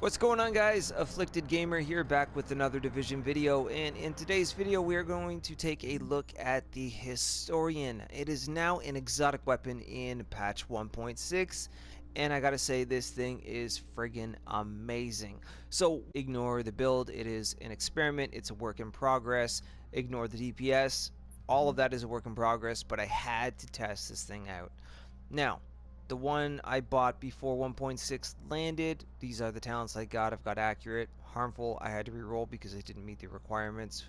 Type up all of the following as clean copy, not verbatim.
What's going on, guys? Afflicted Gamer here, back with another Division video, and in today's video we are going to take a look at the Historian. It is now an exotic weapon in patch 1.6, and I gotta say, this thing is friggin' amazing. So ignore the build, it is an experiment, it's a work in progress. Ignore the DPS, all of that is a work in progress, but I had to test this thing out. Now, the one I bought before 1.6 landed, these are the talents I got. I've got accurate, harmful, I had to reroll because I didn't meet the requirements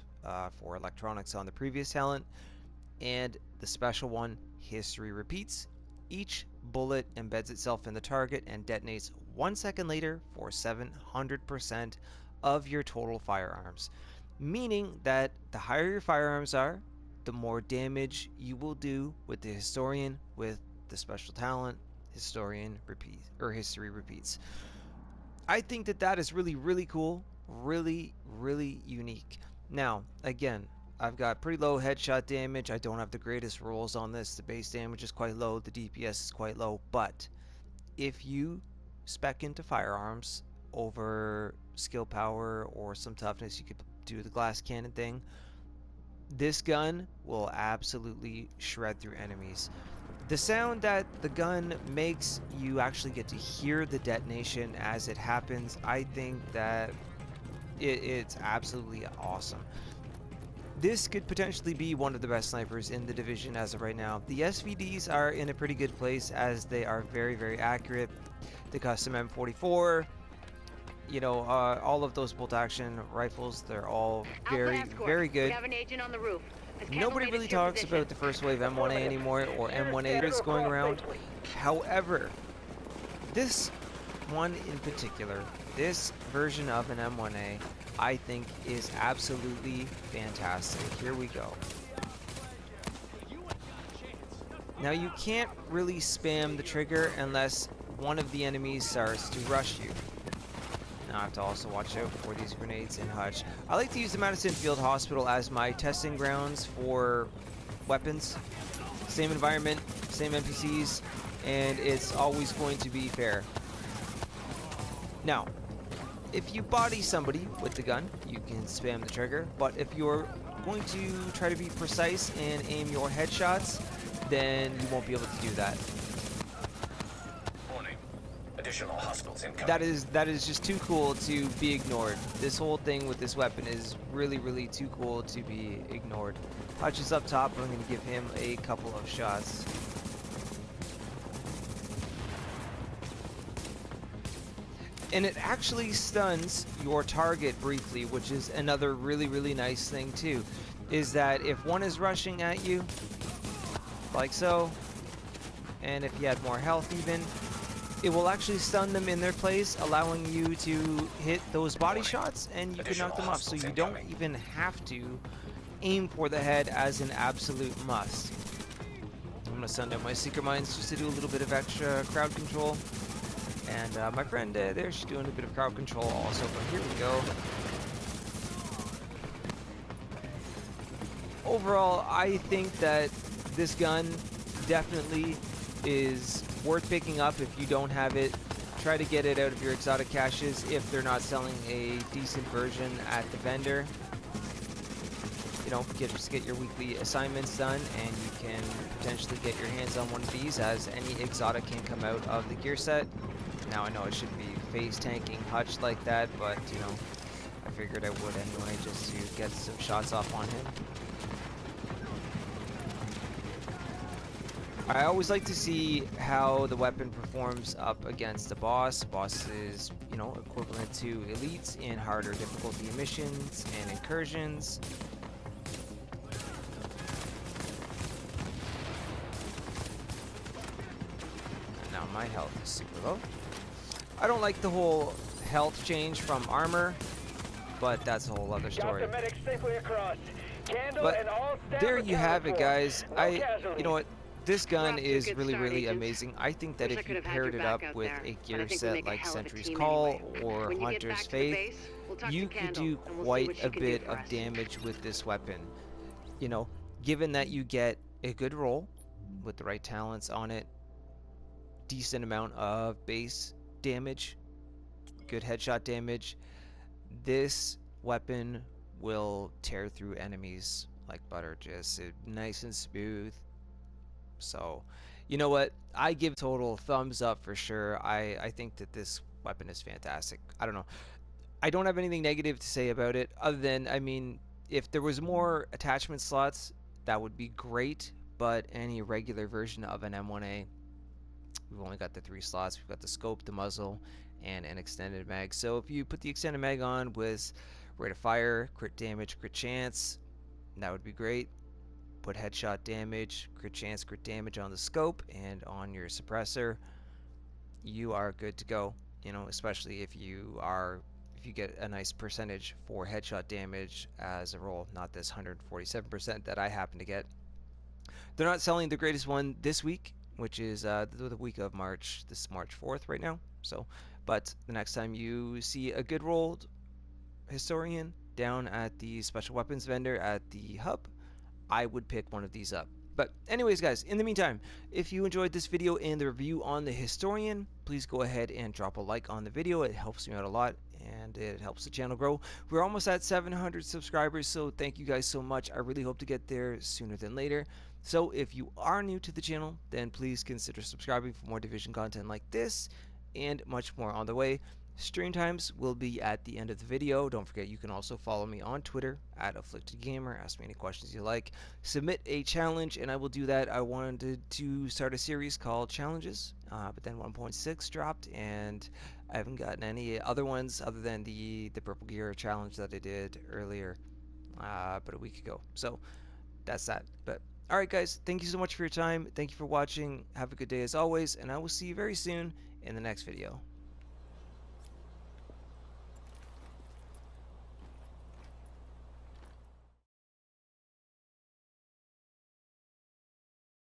for electronics on the previous talent, and the special one, history repeats. Each bullet embeds itself in the target and detonates 1 second later for 700% of your total firearms, meaning that the higher your firearms are, the more damage you will do with the Historian with the special talent Historian repeats, or history repeats. I think that is really cool, really unique. Now again, I've got pretty low headshot damage. I don't have the greatest rolls on this. The base damage is quite low, the DPS is quite low, but if you spec into firearms over skill power or some toughness, you could do the glass cannon thing. This gun will absolutely shred through enemies. The sound that the gun makes, you actually get to hear the detonation as it happens. I think that it's absolutely awesome. This could potentially be one of the best snipers in the division as of right now. The SVDs are in a pretty good place as they are very accurate. The custom M44, you know, all of those bolt action rifles, they're all very good. We have an agent on the roof. Nobody really talks about the first wave M1A anymore, or M1A going around. However, this one in particular, this version of an M1A, I think is absolutely fantastic. Here we go. Now you can't really spam the trigger unless one of the enemies starts to rush you. I have to also watch out for these grenades in Hutch. I like to use the Madison Field Hospital as my testing grounds for weapons. Same environment, same NPCs, and it's always going to be fair. Now, if you body somebody with the gun, you can spam the trigger, but if you're going to try to be precise and aim your headshots, then you won't be able to do that. Additional hostiles incoming. That is just too cool to be ignored. This whole thing with this weapon is really too cool to be ignored. Hutch is up top. I'm going to give him a couple of shots. And it actually stuns your target briefly, which is another really nice thing too. Is that if one is rushing at you, like so, and if you had more health even, it will actually stun them in their place, allowing you to hit those body shots and you can knock them off. So you don't even have to aim for the head as an absolute must. I'm going to send out my Seeker Mines just to do a little bit of extra crowd control. And my friend there, she's doing a bit of crowd control also, but here we go. Overall, I think that this gun definitely is worth picking up. If you don't have it, try to get it out of your exotic caches if they're not selling a decent version at the vendor. You know, just get your weekly assignments done and you can potentially get your hands on one of these, as any exotic can come out of the gear set. Now I know it shouldn't be phase tanking Hutch like that, but you know, I figured I would anyway just to get some shots off on him. I always like to see how the weapon performs up against the boss. Boss is, you know, equivalent to elites in harder difficulty missions and incursions. And now my health is super low. I don't like the whole health change from armor, but that's a whole other story. But there you have it, guys. You know what? This gun is really amazing. I think that if you paired it up with a gear set like Sentry's Call or Hunter's Faith, you could do quite a bit of damage with this weapon. You know, given that you get a good roll with the right talents on it, decent amount of base damage, good headshot damage. This weapon will tear through enemies like butter, just nice and smooth. So, you know what? I give total thumbs up for sure. I think that this weapon is fantastic. I don't know. I don't have anything negative to say about it other than, I mean, if there was more attachment slots, that would be great. But any regular version of an M1A, we've only got the 3 slots. We've got the scope, the muzzle, and an extended mag. So if you put the extended mag on with rate of fire, crit damage, crit chance, that would be great. Put headshot damage, crit chance, crit damage on the scope and on your suppressor. You are good to go. You know, especially if you get a nice percentage for headshot damage as a roll, not this 147% that I happen to get. They're not selling the greatest one this week, which is the week of March. This is March 4th right now. So, but the next time you see a good rolled historian down at the special weapons vendor at the hub, I would pick one of these up. But anyways, guys, in the meantime, if you enjoyed this video and the review on the historian, please go ahead and drop a like on the video. It helps me out a lot and it helps the channel grow. We're almost at 700 subscribers, so thank you guys so much. I really hope to get there sooner than later. So if you are new to the channel, then please consider subscribing for more Division content like this and much more on the way. Stream times will be at the end of the video. Don't forget you can also follow me on Twitter at AfflictedGamer. Ask me any questions you like. Submit a challenge and I will do that. I wanted to start a series called Challenges, but then 1.6 dropped and I haven't gotten any other ones other than the Purple Gear challenge that I did earlier, but a week ago. So that's that. But alright guys, thank you so much for your time. Thank you for watching. Have a good day as always, and I will see you very soon in the next video.